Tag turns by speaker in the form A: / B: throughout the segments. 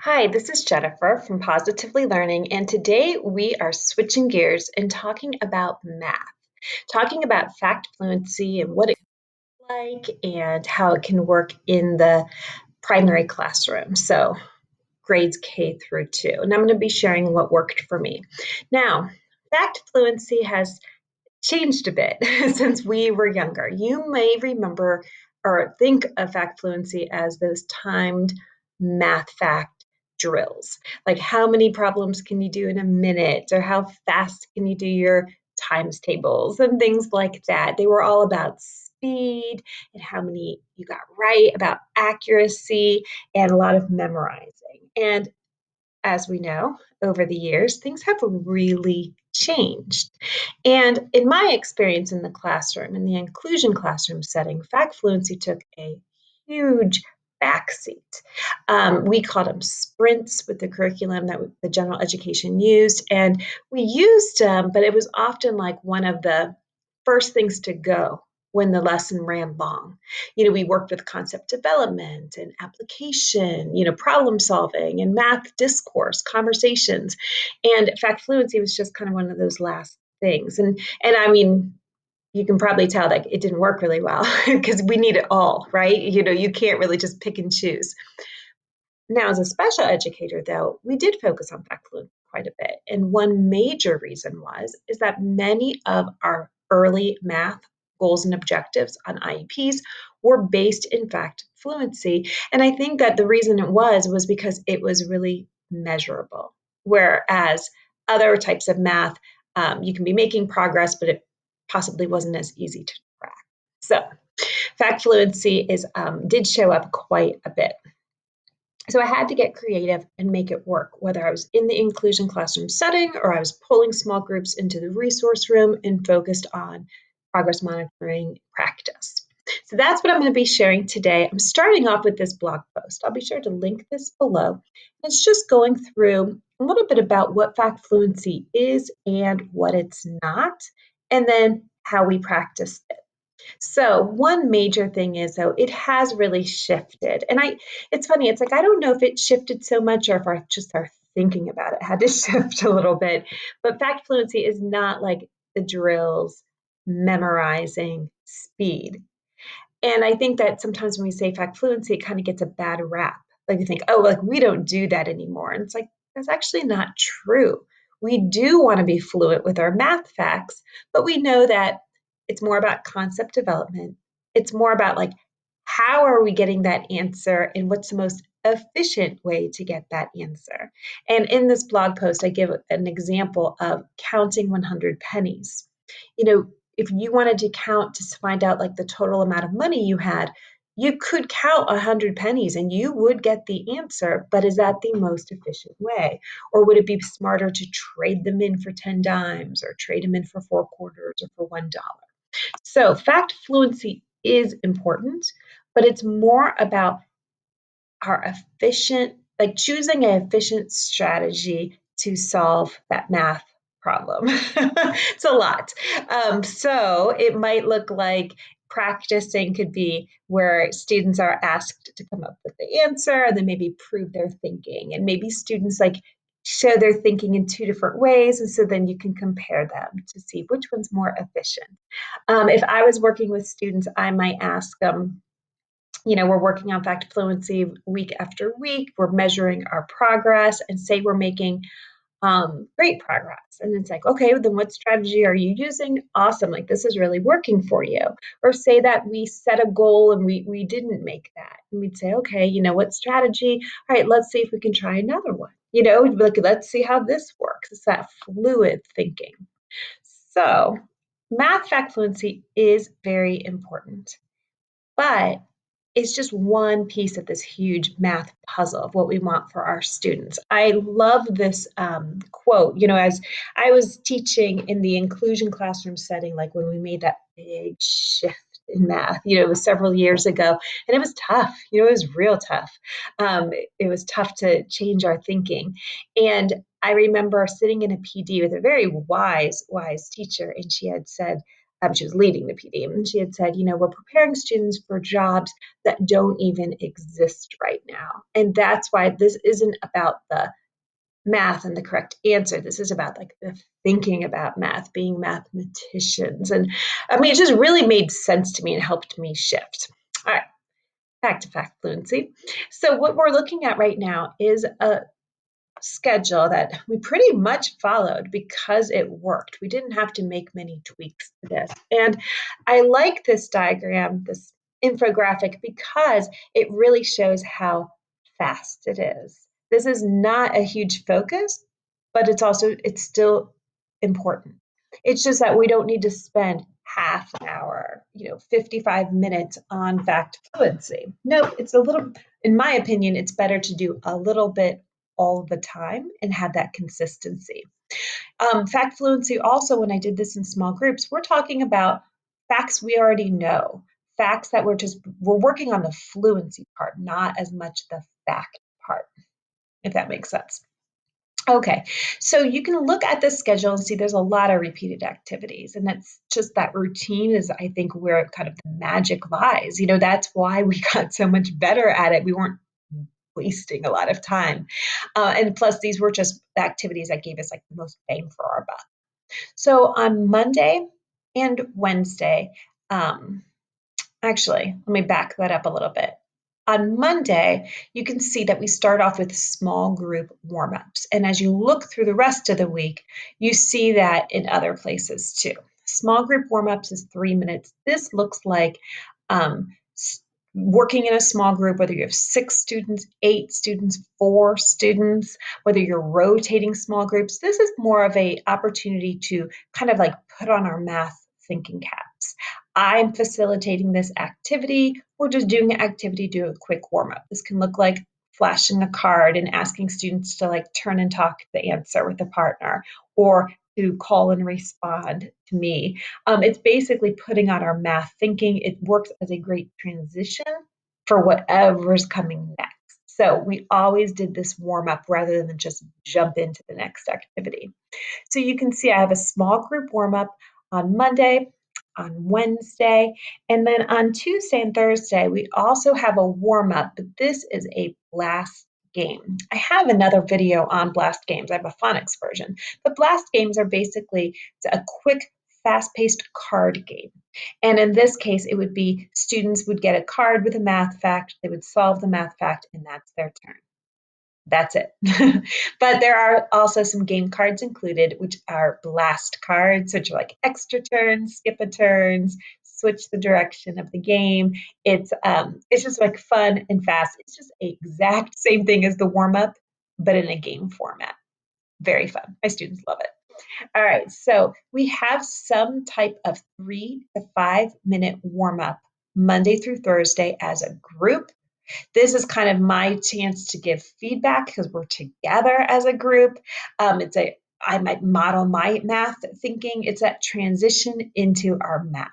A: Hi, this is Jennifer from Positively Learning, and today we are switching gears and talking about math, talking about fact fluency and what it's like and how it can work in the primary classroom. So, grades K through 2. And I'm going to be sharing what worked for me. Now, fact fluency has changed a bit since we were younger. You may remember or think of fact fluency as those timed math fact drills. Like how many problems can you do in a minute, or how fast can you do your times tables and things like that. They were all about speed and how many you got right, about accuracy, and a lot of memorizing. And as we know, over the years, things have really changed. And in my experience in the classroom, in the inclusion classroom setting, fact fluency took a huge backseat. We called them sprints with the curriculum that the general education used. And we used them, but it was often like one of the first things to go when the lesson ran long. We worked with concept development and application, problem solving and math discourse, conversations. And fact fluency was just kind of one of those last things. And I mean, you can probably tell that it didn't work really well because we need it all, right? You can't really just pick and choose. Now, as a special educator, though, we did focus on fact fluency quite a bit. And one major reason is that many of our early math goals and objectives on IEPs were based in fact fluency. And I think that the reason it was because it was really measurable. Whereas other types of math, you can be making progress, but it possibly wasn't as easy to track. So, fact fluency did show up quite a bit. So I had to get creative and make it work, whether I was in the inclusion classroom setting or I was pulling small groups into the resource room and focused on progress monitoring practice. So that's what I'm going to be sharing today. I'm starting off with this blog post. I'll be sure to link this below. It's just going through a little bit about what fact fluency is and what it's not, and then how we practice it. So one major thing is though, it has really shifted. And it's funny, it's like I don't know if it shifted so much or if I just are thinking about it had to shift a little bit. But fact fluency is not like the drills, memorizing, speed. And I think that sometimes when we say fact fluency, it kind of gets a bad rap. Like you think, oh, like we don't do that anymore. And it's like, that's actually not true. We do want to be fluent with our math facts, but we know that it's more about concept development. It's more about like, how are we getting that answer and what's the most efficient way to get that answer? And in this blog post, I give an example of counting 100 pennies. You know, if you wanted to count to find out like the total amount of money you had, you could count 100 pennies and you would get the answer, but is that the most efficient way? Or would it be smarter to trade them in for 10 dimes or trade them in for 4 quarters or for $1? So fact fluency is important, but it's more about our efficient, like choosing an efficient strategy to solve that math problem. It's a lot. So it might look like practicing could be where students are asked to come up with the answer and then maybe prove their thinking. And maybe students like show their thinking in two different ways. And so then you can compare them to see which one's more efficient. If I was working with students, I might ask them, we're working on fact fluency week after week. We're measuring our progress and say we're making great progress. And it's like, okay, then what strategy are you using? Awesome. Like this is really working for you. Or say that we set a goal and we didn't make that. And we'd say, okay, what strategy? All right, let's see if we can try another one. Like, let's see how this works. It's that fluid thinking. So math fact fluency is very important. But it's just one piece of this huge math puzzle of what we want for our students. I love this quote, as I was teaching in the inclusion classroom setting, like when we made that big shift in math, it was several years ago, and it was tough, it was real tough. It was tough to change our thinking. And I remember sitting in a PD with a very wise teacher, and she had said, time she was leading the PD. And she had said, we're preparing students for jobs that don't even exist right now. And that's why this isn't about the math and the correct answer. This is about like the thinking about math, being mathematicians. And I mean, it just really made sense to me and helped me shift. All right, back to fact fluency. So what we're looking at right now is a schedule that we pretty much followed because it worked. We didn't have to make many tweaks to this. And I like this diagram, this infographic, because it really shows how fast it is. This is not a huge focus, but it's still important. It's just that we don't need to spend half an hour, 55 minutes on fact fluency. No, it's a little, in my opinion, it's better to do a little bit all the time and have that consistency. Fact fluency also, when I did this in small groups, we're talking about facts we already know, facts that we're working on the fluency part, not as much the fact part, if that makes sense. Okay, so you can look at the schedule and see there's a lot of repeated activities, and that's just that routine is, I think, where kind of the magic lies. That's why we got so much better at it. We weren't wasting a lot of time. And plus, these were just the activities that gave us like the most bang for our buck. So on Monday and Wednesday, actually, let me back that up a little bit. On Monday, you can see that we start off with small group warm-ups. And as you look through the rest of the week, you see that in other places too. Small group warm-ups is 3 minutes. This looks like working in a small group, whether you have 6 students, 8 students, 4 students, whether you're rotating small groups. This is more of an opportunity to kind of like put on our math thinking caps. I'm facilitating this activity. We're just doing an activity, do a quick warm up. This can look like flashing a card and asking students to like turn and talk the answer with a partner, or to call and respond to me. It's basically putting on our math thinking. It works as a great transition for whatever's coming next. So we always did this warm up rather than just jump into the next activity. So you can see I have a small group warm up on Monday, on Wednesday, and then on Tuesday and Thursday, we also have a warm up, but this is a blast game. I have another video on blast games. I have a phonics version, but blast games are basically a quick, fast-paced card game. And in this case, it would be students would get a card with a math fact, they would solve the math fact, and that's their turn. That's it. But there are also some game cards included, which are blast cards, which are like extra turns, skip a turns, switch the direction of the game. It's just like fun and fast. It's just the exact same thing as the warm up, but in a game format. Very fun. My students love it. All right, so we have some type of 3 to 5 minute warm up Monday through Thursday as a group. This is kind of my chance to give feedback because we're together as a group. I might model my math thinking. It's that transition into our math.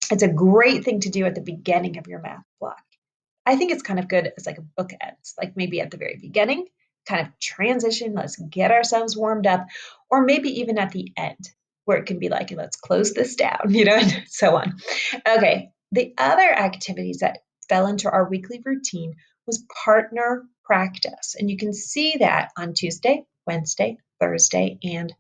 A: It's a great thing to do at the beginning of your math block. I think it's kind of good as like a bookends, like maybe at the very beginning, kind of transition, let's get ourselves warmed up, or maybe even at the end where it can be like, let's close this down, and so on. Okay, the other activities that fell into our weekly routine was partner practice. And you can see that on Tuesday, Wednesday, Thursday, and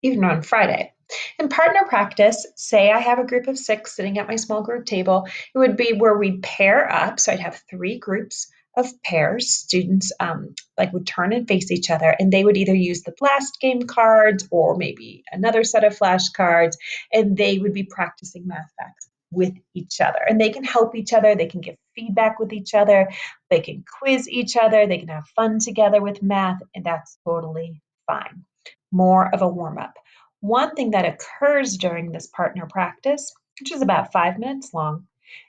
A: even on Friday. In partner practice, say I have a group of 6 sitting at my small group table, it would be where we pair up. So I'd have 3 groups of pairs. Students would turn and face each other, and they would either use the blast game cards or maybe another set of flashcards, and they would be practicing math facts with each other. And they can help each other, they can give feedback with each other, they can quiz each other, they can have fun together with math, and that's totally fine. More of a warm-up. One thing that occurs during this partner practice, which is about 5 minutes long,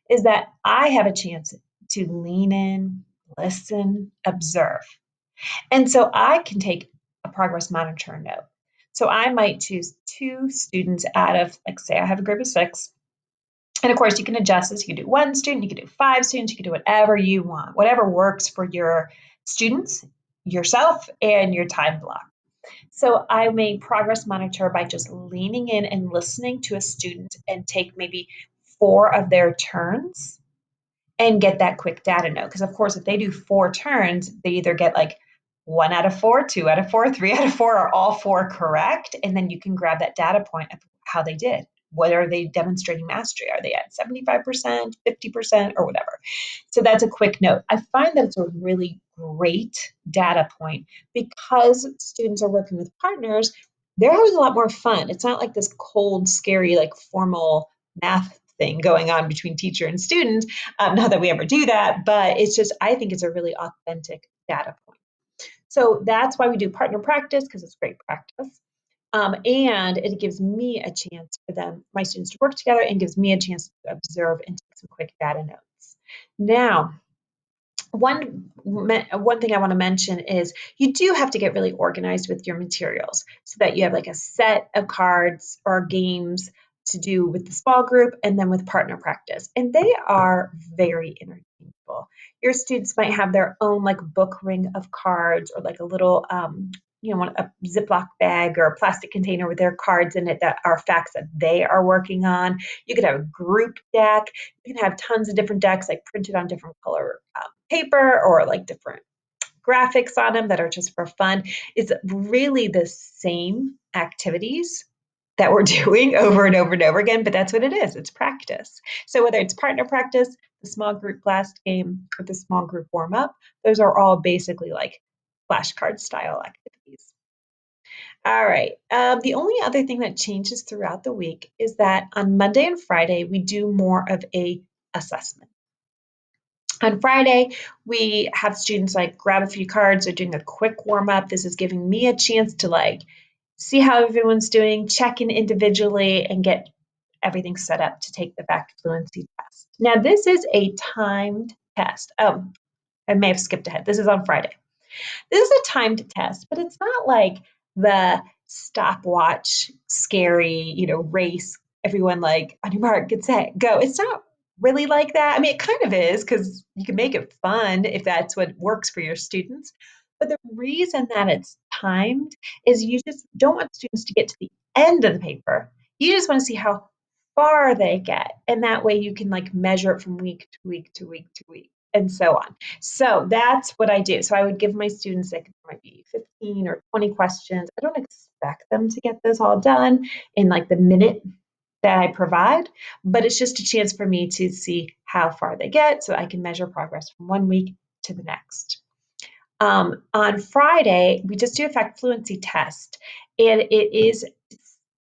A: is that I have a chance to lean in, listen, observe. And so I can take a progress monitor note. So I might choose 2 students out of, like, say I have a group of 6. And of course, you can adjust this. You can do 1 student, you can do 5 students, you can do whatever you want, whatever works for your students, yourself, and your time block. So I may progress monitor by just leaning in and listening to a student and take maybe 4 of their turns and get that quick data note. Because of course, if they do 4 turns, they either get like 1 out of 4, 2 out of 4, 3 out of 4, or all 4 correct. And then you can grab that data point of how they did. What are they demonstrating mastery? Are they at 75%, 50%, or whatever? So that's a quick note. I find that it's a really great data point because students are working with partners. They're having a lot more fun. It's not like this cold, scary, like formal math thing going on between teacher and student. Not that we ever do that, but it's just, I think it's a really authentic data point. So that's why we do partner practice, because it's great practice. And it gives me a chance for them, my students, to work together, and gives me a chance to observe and take some quick data notes. Now, one thing I want to mention is you do have to get really organized with your materials so that you have like a set of cards or games to do with the small group and then with partner practice. And they are very interchangeable. Your students might have their own like book ring of cards or like a little a Ziploc bag or a plastic container with their cards in it that are facts that they are working on. You could have a group deck. You can have tons of different decks like printed on different color paper or like different graphics on them that are just for fun. It's really the same activities that we're doing over and over and over again, but that's what it is. It's practice. So whether it's partner practice, the small group blast game, or the small group warm up, those are all basically like flashcard style activities. All right. The only other thing that changes throughout the week is that on Monday and Friday, we do more of a assessment. On Friday, we have students like grab a few cards or doing a quick warm up. This is giving me a chance to like see how everyone's doing, check in individually, and get everything set up to take the fact fluency test. Now, this is a timed test. Oh, I may have skipped ahead. This is on Friday. This is a timed test, but it's not like the stopwatch, scary, race, everyone like on your mark, get set, go. It's not really like that. I mean, it kind of is because you can make it fun if that's what works for your students. But the reason that it's timed is you just don't want students to get to the end of the paper. You just want to see how far they get. And that way you can like measure it from week to week to week to week and so on. So that's what I do. So I would give my students, like, it might be 15 or 20 questions. I don't expect them to get this all done in like the minute that I provide, but it's just a chance for me to see how far they get so I can measure progress from one week to the next. On Friday, we just do a fact fluency test, and it is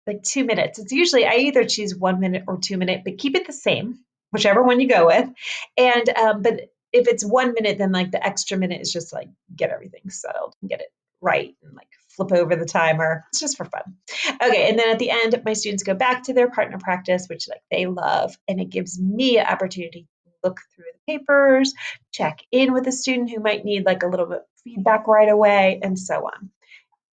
A: like 2 minutes. It's usually, I either choose 1 minute or 2 minute, but keep it the same, whichever one you go with. And but if it's 1 minute, then like the extra minute is just like get everything settled and get it right and like flip over the timer. It's just for fun. Okay, and then at the end, my students go back to their partner practice, which like they love, and it gives me an opportunity to look through the papers, check in with a student who might need like a little bit of feedback right away, and so on.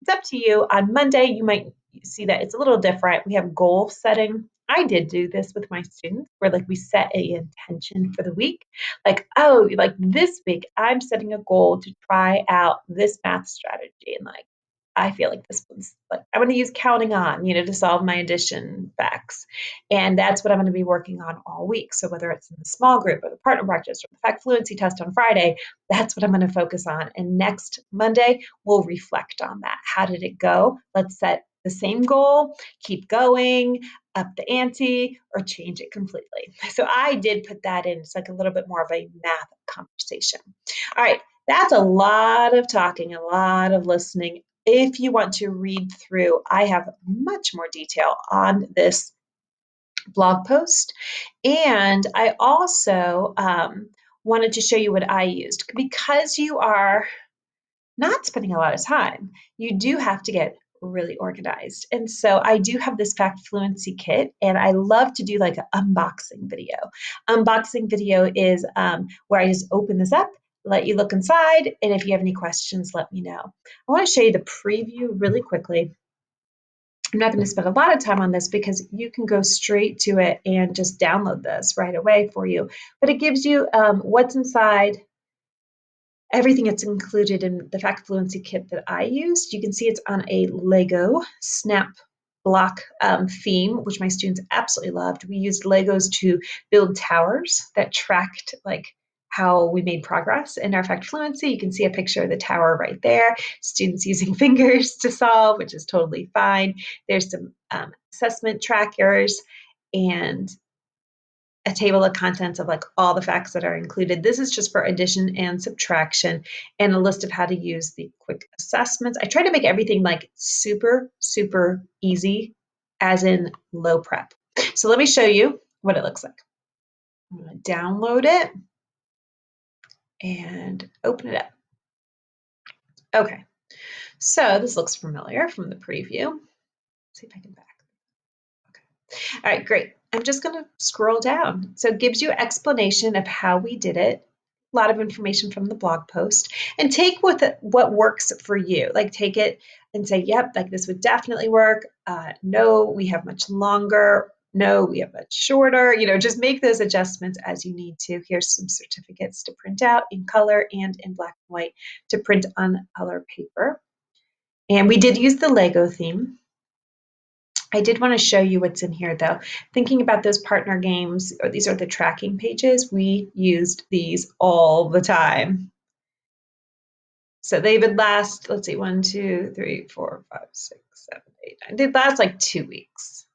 A: It's up to you. On Monday, you might see that it's a little different. We have goal setting. I did do this with my students where like we set a intention for the week. Like, oh, like this week, I'm setting a goal to try out this math strategy. And like, I feel like this one's like, I'm going to use counting on, to solve my addition facts. And that's what I'm going to be working on all week. So whether it's in the small group or the partner practice or the fact fluency test on Friday, that's what I'm going to focus on. And next Monday, we'll reflect on that. How did it go? Let's set the same goal, keep going, up the ante, or change it completely. So I did put that in. It's like a little bit more of a math conversation. All right, that's a lot of talking, a lot of listening. If you want to read through, I have much more detail on this blog post. And I also wanted to show you what I used. Because you are not spending a lot of time, you do have to get really organized. And so I do have this fact fluency kit, and I love to do like an unboxing video. Unboxing video is where I just open this up, let you look inside, and if you have any questions, let me know. I want to show you the preview really quickly. I'm not going to spend a lot of time on this because you can go straight to it and just download this right away for you. But it gives you what's inside everything that's included in the Fact Fluency Kit that I used. You can see it's on a Lego snap block theme, which my students absolutely loved. We used Legos to build towers that tracked like how we made progress in our Fact Fluency. You can see a picture of the tower right there. Students using fingers to solve, which is totally fine. There's some assessment trackers and a table of contents of like all the facts that are included. This is just for addition and subtraction and a list of how to use the quick assessments. I try to make everything like super, super easy, as in low prep. So let me show you what it looks like. I'm going to download it and open it up. Okay, so this looks familiar from the preview. Let's see if I can back. Okay. All right, great. I'm just going to scroll down. So it gives you explanation of how we did it, a lot of information from the blog post, and take what works for you. Like take it and say, yep, like this would definitely work. No, we have much longer. No, we have much shorter. Just make those adjustments as you need to. Here's some certificates to print out in color and in black and white to print on color paper. And we did use the Lego theme. I did want to show you what's in here though. Thinking about those partner games, or these are the tracking pages, we used these all the time. So they would last, let's see, 1, 2, 3, 4, 5, 6, 7, 8, 9. They'd last like 2 weeks.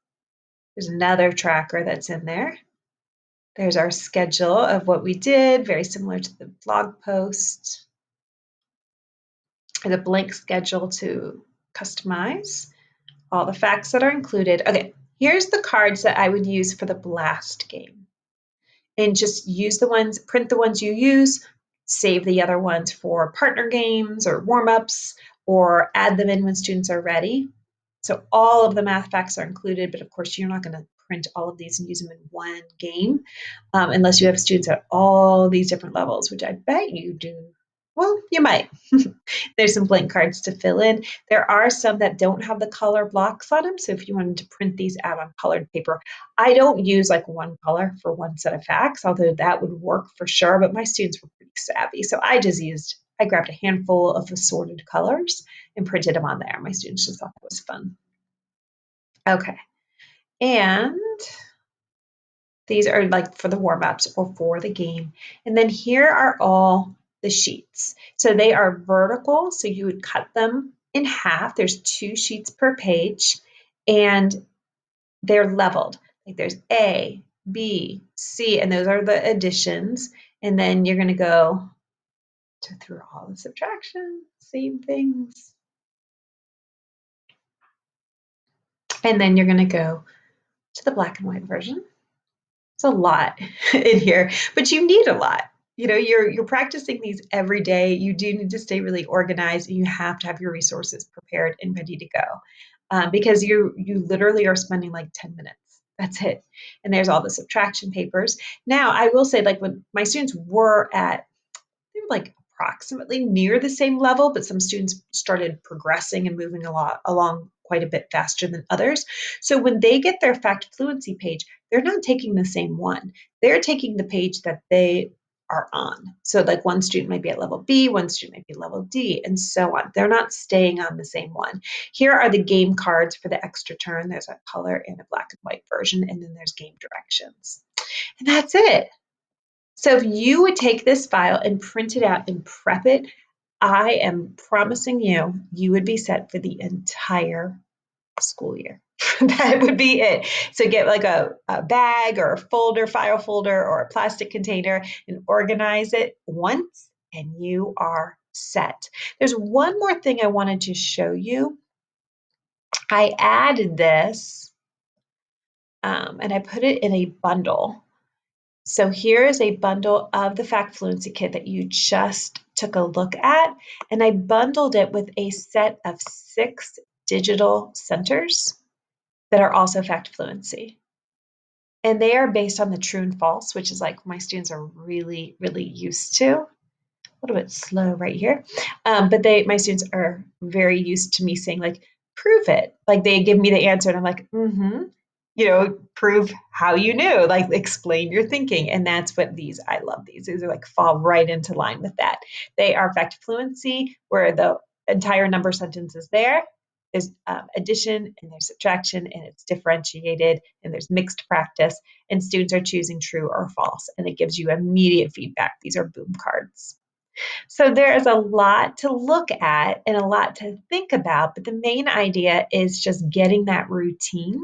A: There's another tracker that's in there. There's our schedule of what we did, very similar to the blog post. The blank schedule to customize. All the facts that are included. Okay, here's the cards that I would use for the blast game. And just use the ones, print the ones you use, save the other ones for partner games or warm-ups, or add them in when students are ready. So all of the math facts are included, but of course you're not going to print all of these and use them in one game unless you have students at all these different levels, which I bet you do. Well, you might. There's some blank cards to fill in. There are some that don't have the color blocks on them. So if you wanted to print these out on colored paper, I don't use like one color for one set of facts, although that would work for sure. But my students were pretty savvy. So I grabbed a handful of assorted colors and printed them on there. My students just thought that was fun. Okay. And these are like for the warm-ups or for the game. And then here are all the sheets. So they are vertical, so you would cut them in half. There's 2 sheets per page, and they're leveled. Like there's A, B, C, and those are the additions. And then you're going to go through all the subtraction, same things. And then you're going to go to the black and white version. It's a lot in here, but you need a lot. You're practicing these every day. You do need to stay really organized, and you have to have your resources prepared and ready to go because you literally are spending like 10 minutes. That's it. And there's all the subtraction papers. Now, I will say, like when my students they were like approximately near the same level, but some students started progressing and moving along quite a bit faster than others. So when they get their fact fluency page, they're not taking the same one. They're taking the page that they are on. So like one student might be at level B, one student might be level D, and so on. They're not staying on the same one. Here are the game cards for the extra turn. There's a color and a black and white version, and then there's game directions. And that's it. So if you would take this file and print it out and prep it, I am promising you would be set for the entire school year. That would be it. So get like a bag or a folder, file folder, or a plastic container and organize it once, and you are set. There's one more thing I wanted to show you. I added this and I put it in a bundle. So here is a bundle of the Fact Fluency Kit that you just took a look at, and I bundled it with a set of 6 digital centers that are also Fact Fluency. And they are based on the true and false, which is like my students are really, really used to. A little bit slow right here. But my students are very used to me saying like, prove it. Like they give me the answer and I'm like, prove how you knew, like explain your thinking. And that's what I love these. These are like fall right into line with that. They are fact fluency, where the entire number sentence is there. There's addition and there's subtraction, and it's differentiated, and there's mixed practice, and students are choosing true or false, and it gives you immediate feedback. These are boom cards. So there is a lot to look at and a lot to think about, but the main idea is just getting that routine,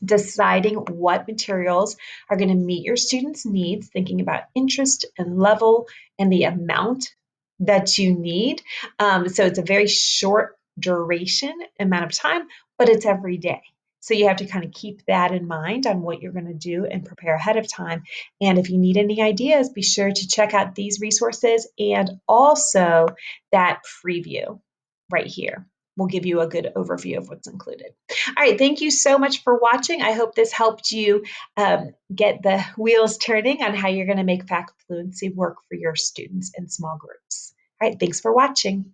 A: deciding what materials are going to meet your students' needs, thinking about interest and level and the amount that you need. So it's a very short duration amount of time, but it's every day. So you have to kind of keep that in mind on what you're going to do and prepare ahead of time. And if you need any ideas, be sure to check out these resources and also that preview right here. Will give you a good overview of what's included. All right, thank you so much for watching. I hope this helped you get the wheels turning on how you're going to make fact fluency work for your students in small groups. All right, thanks for watching.